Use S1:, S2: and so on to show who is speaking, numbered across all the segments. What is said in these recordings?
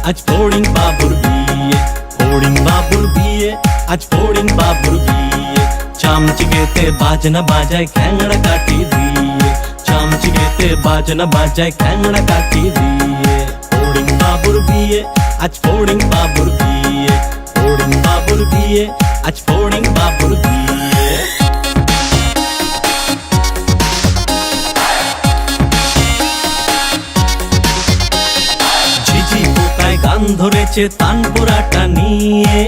S1: আজ ফড়িং বাবুর বিয়ে, ফড়িং বাবুর বিয়ে, আজ ফড়িং বাবুর বিয়ে। চামচিকেতে বাজনা বাজায় খ্যাংড়া কাঠি দিয়ে, চামচিকেতে বাজনা বাজায় খ্যাংড়া কাঠি দিয়ে। ফড়িং বাবুর বিয়ে, আজ ফড়িং বাবুর বিয়ে, ফড়িং বাবুর বিয়ে, আজ ফড়িং বাবুর বিয়ে। ঝিঝি পোকায় গান ধরেছে তানপুরাটা নিয়ে,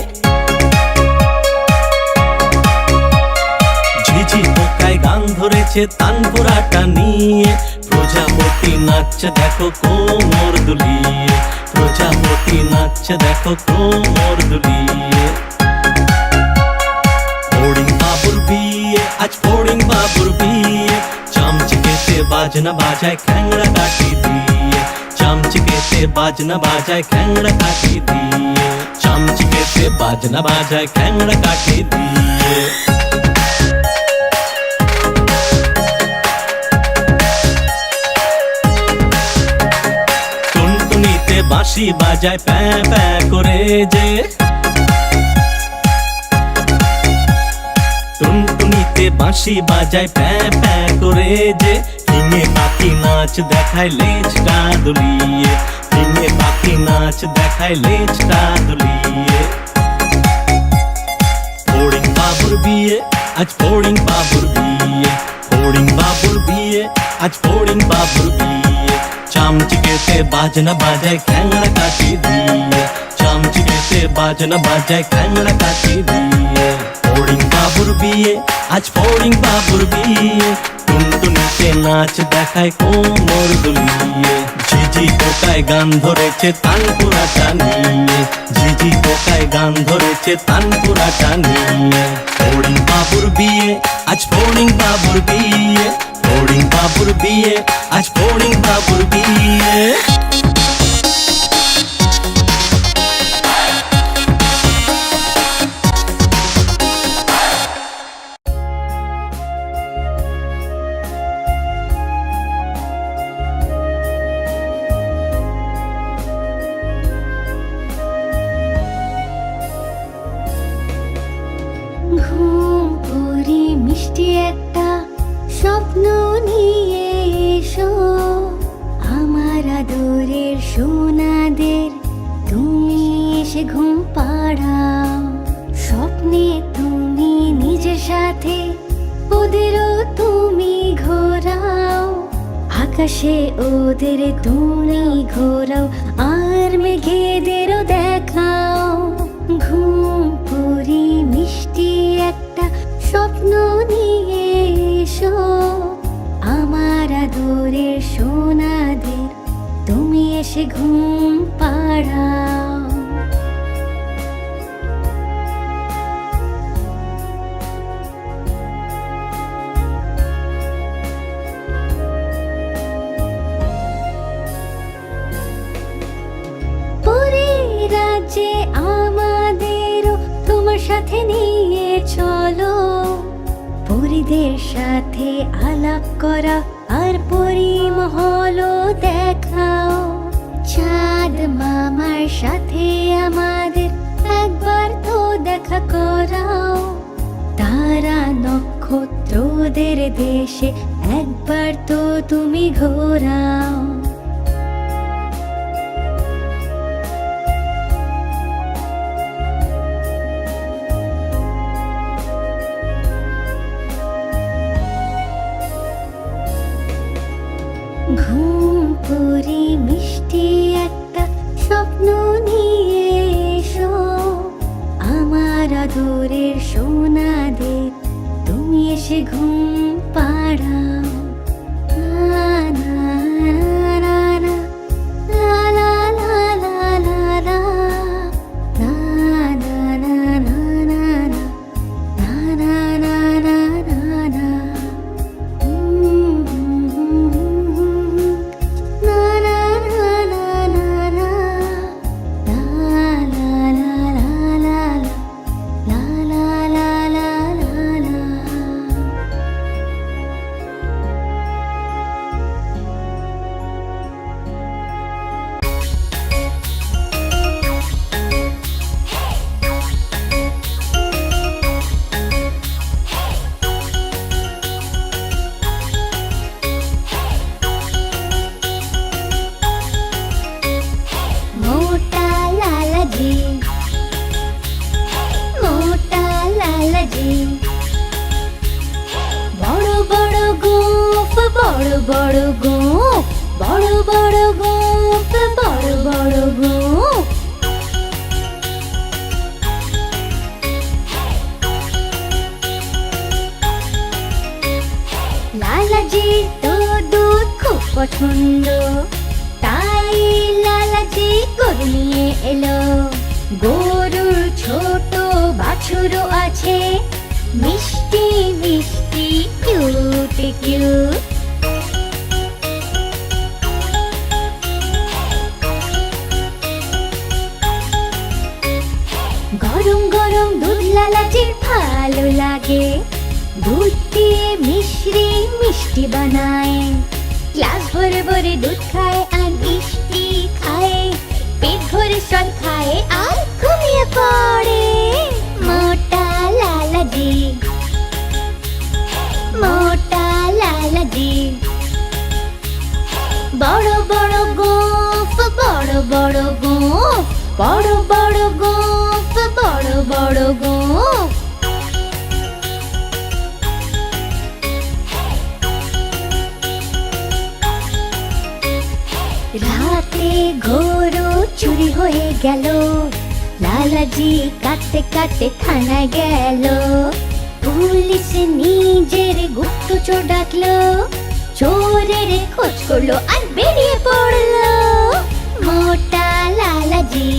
S1: ঝিঝি পোকায় গান ধরেছে তানপুরাটা নিয়ে। প্রজাপতি নাচছে দেখো কোমর দুলিয়ে, প্রজাপতি নাচছে দেখো কোমর দুলিয়ে। ফড়িং বাবুর বিয়ে, আজ ফড়িং বাবুর বিয়ে। চামচিকেতে বাজনা বাজায় খ্যাংড়া কাঠি দিয়ে, চামচিকেতে বাজনা বাজায় খ্যাংড়া কাঠি দিয়ে, চামচিকেতে বাজনা বাজায় খ্যাংড়া কাঠি দিয়ে। টুনটুনিতে বাঁশি বাজায় প্যাঁ প্যাঁ করে যে, টুনটুনিতে বাঁশি বাজায় প্যাঁ প্যাঁ করে যে। ফিঙে পাখি নাচ দেখায় লেজটা দুলিয়ে, ফিঙে পাখি নাচ দেখায় লেজটা দুলিয়ে। ফড়িং বাবুর বিয়ে, আজ ফড়িং বাবুর বিয়ে, ফড়িং বাবুর বিয়ে, আজ ফড়িং বাবুর বিয়ে। চামচিকেতে বাজনা বাজায় খ্যাংড়া কাঠি দিয়ে, চামচিকেতে বাজনা বাজায় খ্যাংড়া কাঠি দিয়ে। ফড়িং বাবুর বিয়ে, আজ ফড়িং বাবুর বিয়ে। টুনটুনিতে নাচ দেখায় কোমর দুলিয়ে, ঝিঝি পোকায় গান ধরেছে তানপুরাটা নিয়ে, ঝিঝি পোকায় গান ধরেছে তানপুরাটা নিয়ে। ফড়িং বাবুর বিয়ে, আজ ফড়িং বাবুর বিয়ে, ফড়িং বাবুর বিয়ে, আজ ফড়িং বাবুর বিয়ে।
S2: ঘুম পড়ি মিষ্টি একটা স্বপ্ন নিয়ে এসো, আমার আদরের সোনাদের তুমি এসে ঘুম পাড়াও। স্বপ্নে তুমি নিজের সাথে ওদেরও তুমি ঘোরাও, আকাশে ওদের তুমি ঘোরাও আর মেঘেদেরও দেখাও। ঘুম পড়ি মিষ্টি একটা স্বপ্ন নিয়ে এসো, আমার আদরের সোনাদের তুমি এসে ঘুম পাড়াও। পরীর রাজ্যে আমাদেরও তোমার সাথে নিয়ে চলো, পরীদের সাথে আলাপ করা আর পরিমহলও দেখাও। চাঁদ মামার সাথে আমাদের একবার তো দেখা করাও, তারা নক্ষত্রদের দেশে একবার তো তুমি ঘোরাও। ঘুম পড়ি মিষ্টি একটা স্বপ্ন নিয়ে এসো, আমার আদরের সোনাদের তুমি এসে ঘুম পাড়াও। না না বড় বড় গোঁফ, বড় বড় গোঁফ, বড় বড় গোঁফ। লালাজির তো দুধ খুব পছন্দ, তাই লালাজি গরু নিয়ে এলো। গরুর ছোট বাছুরও আছে, মিষ্টি মিষ্টি কিউট কিউট। গরম গরম দুধ লালাজির ভালো লাগে, দুধ দিয়ে মিশ্রি মিষ্টি বানায়। গ্লাস ভরে ভরে দুধ খায় আর মিষ্টি খায়, পেট ভরে সব খায় আর ঘুমিয়ে পড়ে। মোটা লালাজি, মোটা লালাজি। বড় বড় গোঁফ, বড় বড় গোঁফ, বড় বড় গোঁফ, বড় বড় গোঁফ। রাতে গরু চুরি হয়ে গেল, লালাজি কাটতে কাটতে থানায় গেল। পুলিশ নিজের গুপ্তচর ডাকলো, চোরের খোঁজ করলো আর বেরিয়ে পড়লো। মোটা লালাজি,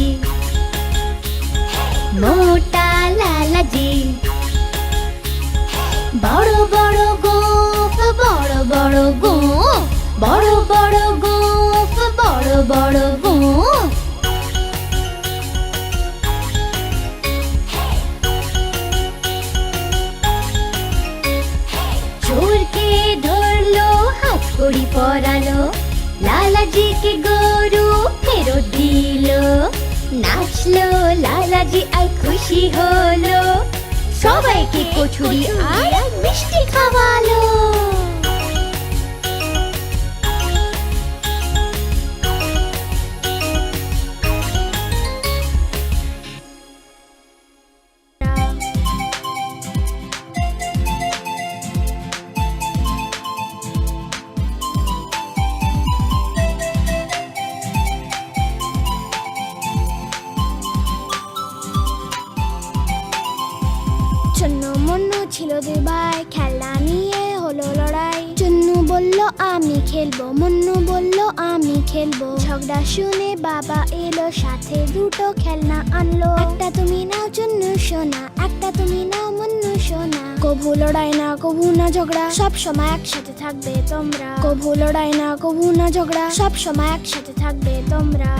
S2: মোটা লালাজি। বড় বড় গোঁফ, বড় বড় গোঁফ, বড় বড় গোঁফ, বড় বড় গোঁফ। চোরকে ধরলো, হাত কড়ি পরালো, লালাজিকে গরু ফেরত দিল। নাচলো লালাজি আর খুশি হলো, সবাইকে কচুরি আর মিষ্টি খাওয়ালো।
S3: চুন্নু মুন্নু ছিল দুই ভাই, খেলনা নিয়ে হলো লড়াই। চুন্নু বলল আমি খেলবো, মুন্নু বলল আমি খেলবো। ঝগড়া শুনে বাবা এলো, সাথে দুটো খেলনা আনলো। একটা তুমি নাও চুন্নু সোনা, একটা তুমি নাও মুন্নু সোনা। কভু লড়াই না কভু না ঝগড়া, সব সময় একসাথে থাকবে তোমরা। কভু লড়াই না কভু না ঝগড়া, সব সময় একসাথে থাকবে তোমরা।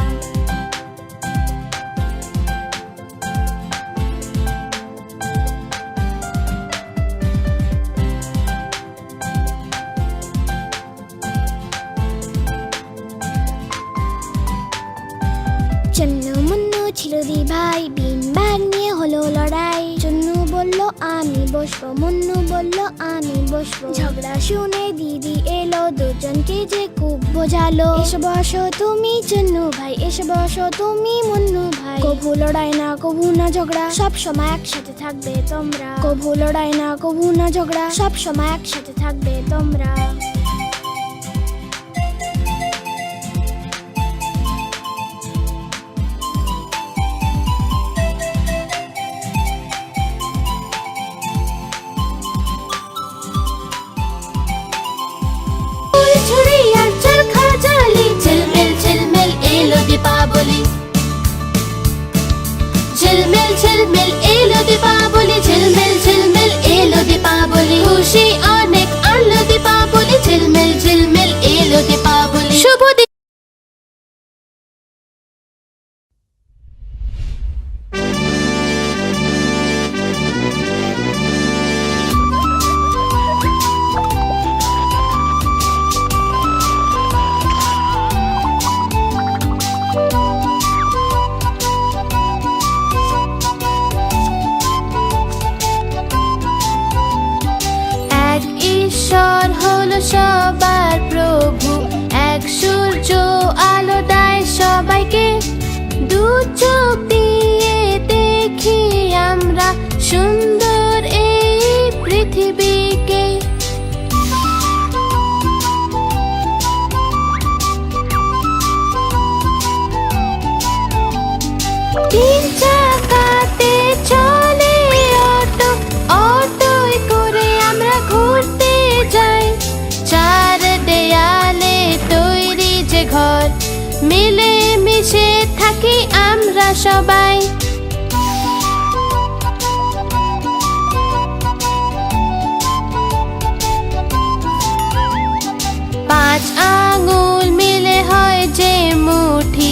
S3: চুন্নু মুন্নু ছিল দুই ভাই, বিন ব্যাগ নিয়ে হলো লড়াই। চুন্নু বলল আমি বসবো, মুন্নু বলল আমি বসবো। ঝগড়া শুনে দিদি এলো, দুজনকে যে খুব বোঝালো। এসে বসো তুমি চুন্নু ভাই, এসে বসো তুমি মুন্নু ভাই। কভু লড়াই না কভু না ঝগড়া, সব সময় একসাথে থাকবে তোমরা। কভু লড়াই না কভু না ঝগড়া, সব সময় একসাথে থাকবে তোমরা।
S2: ঝিলমিল ঝিলমিল এলো দীপাবলি, ঝিলমিল ঝিলমিল এলো দীপাবলি। খুশি অনেক আনলো দীপাবলি, ঝিলমিল ঝিলমিল এলো দীপাবলি। শুভ
S3: থাকি আমরা সবাই। পাঁচ আঙুল মিলে হয় যে মুঠি,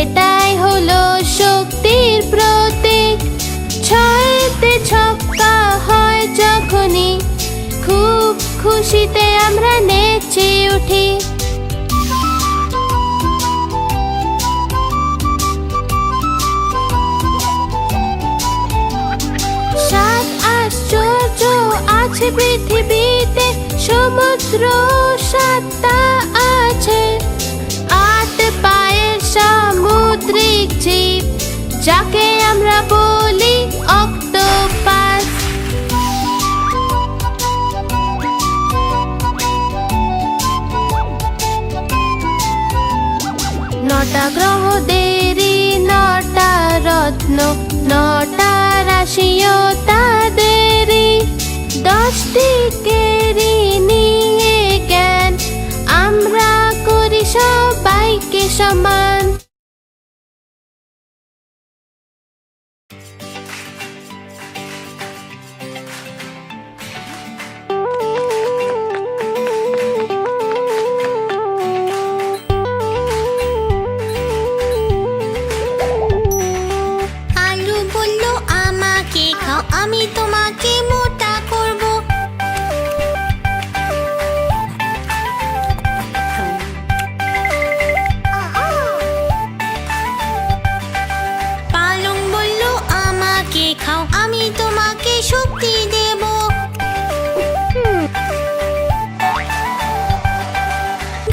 S3: এটাই হলো শক্তির প্রতীক। ছয়তে ছক্কা হয় যখনই, খুব খুশিতে আমরা নেচে উঠি। সাত আশ্চর্য আছে পৃথিবীতে, সমুদ্র সাতটা আছে। আট পায়ের সামুদ্রিক জীব, যাকে আমরা বলি অক্টোপাস। নটা গ্রহদেরই নটা রত্ন, নটা রাশিও তাদেরই। 10টি কেরি নিয়ে জ্ঞান, আমরা করি সবাইকে সমান।
S2: আলু বলল আমাকে খাও, আমি তোমাকে মোটা করব। পালং বলল আমাকে খাও, আমি তোমাকে শক্তি দেব।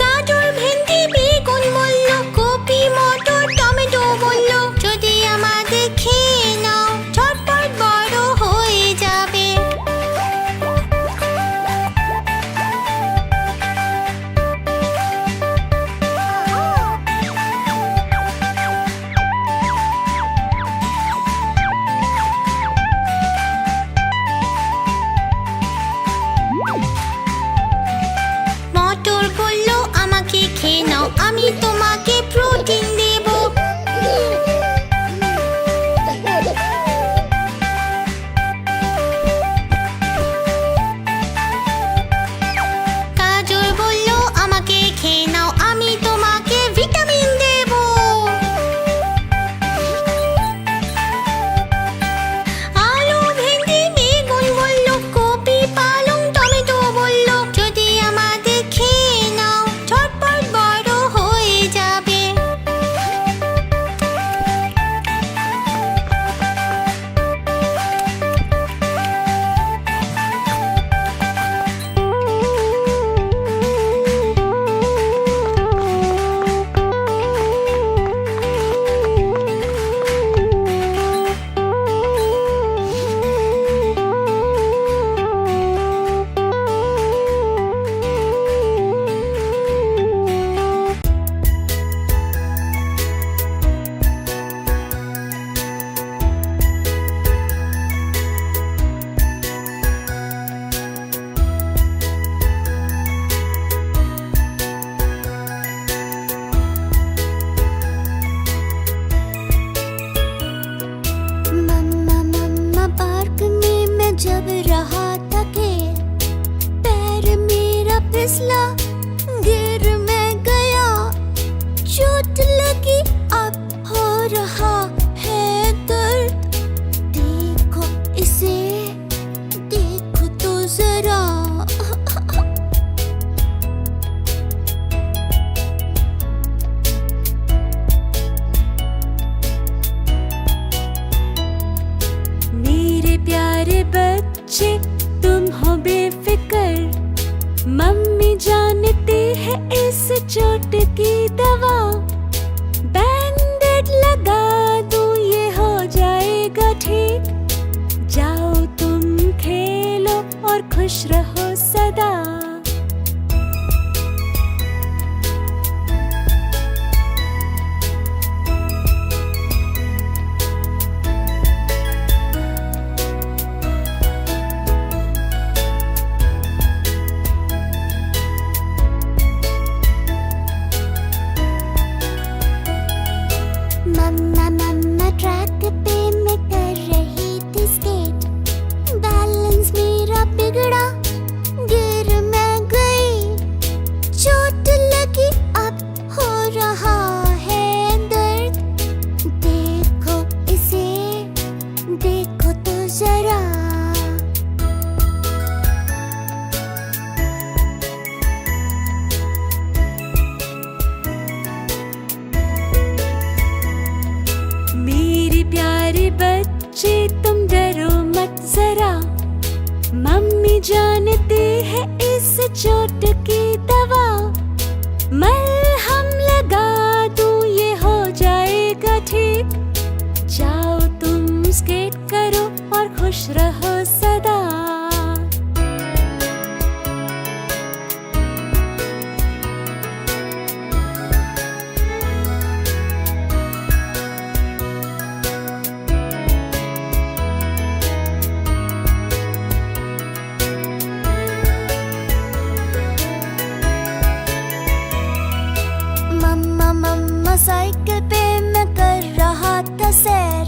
S2: গাজর ভেন্ডি বেগুন বলল, কপি মটর টমেটো বলল, যদি আমাদের খেয়ে নাও ঝটপট বড় হয়ে যাবে। মটর বলল আমাকে খেয়ে নাও, আমি তোমাকে প্রোটিন দেব। গাজর বলল আমাকে খেয়ে নাও, আমি তোমাকে ভিটামিন দেব। আলু ভেন্ডি বেগুন বলল, কপি পালং টমেটো বলল, যদি আমাদের খেয়ে নাও ঝটপট বড় হয়ে যাবে। मम्मा मम्मा पार्क में मैं जब रहा था खेल, पैर मेरा फिसला, गिर मैं गया, चोट लगी अब हो रहा है दर्द। देखो इसे, देखो तो जरा।
S4: मेरे प्यारे बच्चे तुम हो बेफिक्र, मम्मी जानती है इस चोट की दवा। बैंडेड लगा दूं ये हो जाएगा ठीक। जाओ तुम खेलो और खुश रहो सदा।
S2: मम्मी
S4: बच्चे तुम डरो मत जरा, मम्मी जानती है इस चोट की दवा। मलहम लगा दूं ये हो जाएगा ठीक, जाओ तुम स्केट करो और खुश रहो सदा।
S3: मम्मा साइकिल पे मैं कर रहा था सैर,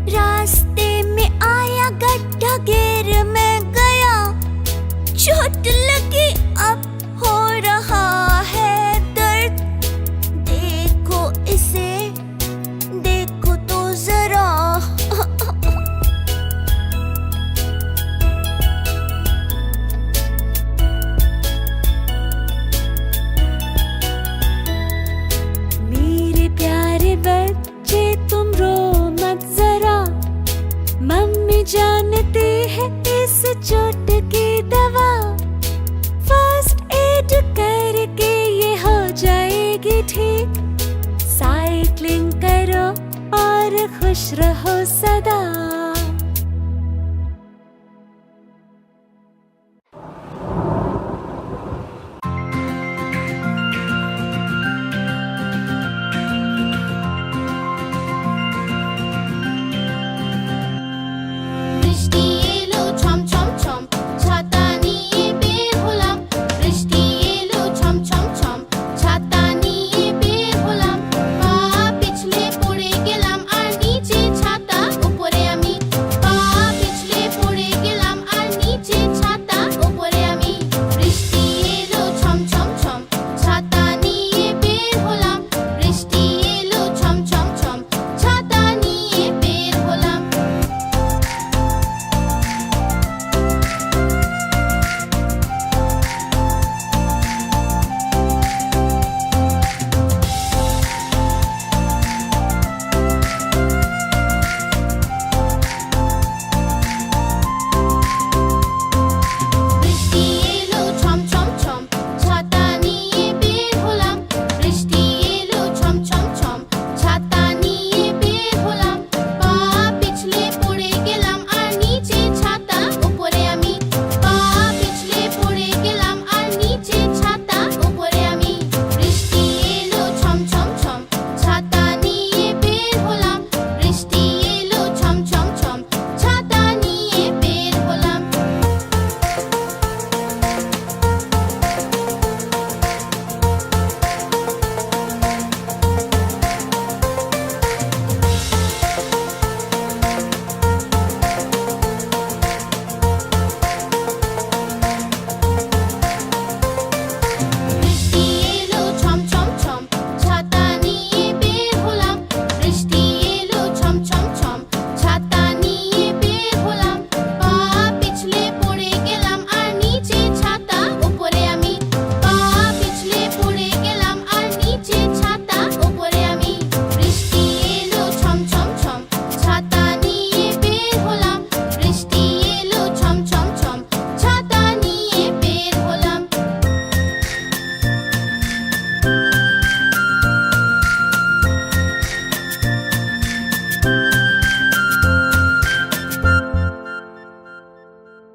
S3: रास्ते में आया गड्ढा, गिर मैं गया, चोट लगी अब हो रहा है दर्द। देखो इसे, देखो तो जरा।
S4: मेरे प्यारे बच्चे तुम रो मत जरा, मम्मी जानती है इस चोट की दवा। फर्स्ट एड करके ये हो जाएगी ठीक, साइकिलिंग करो और खुश रहो सदा।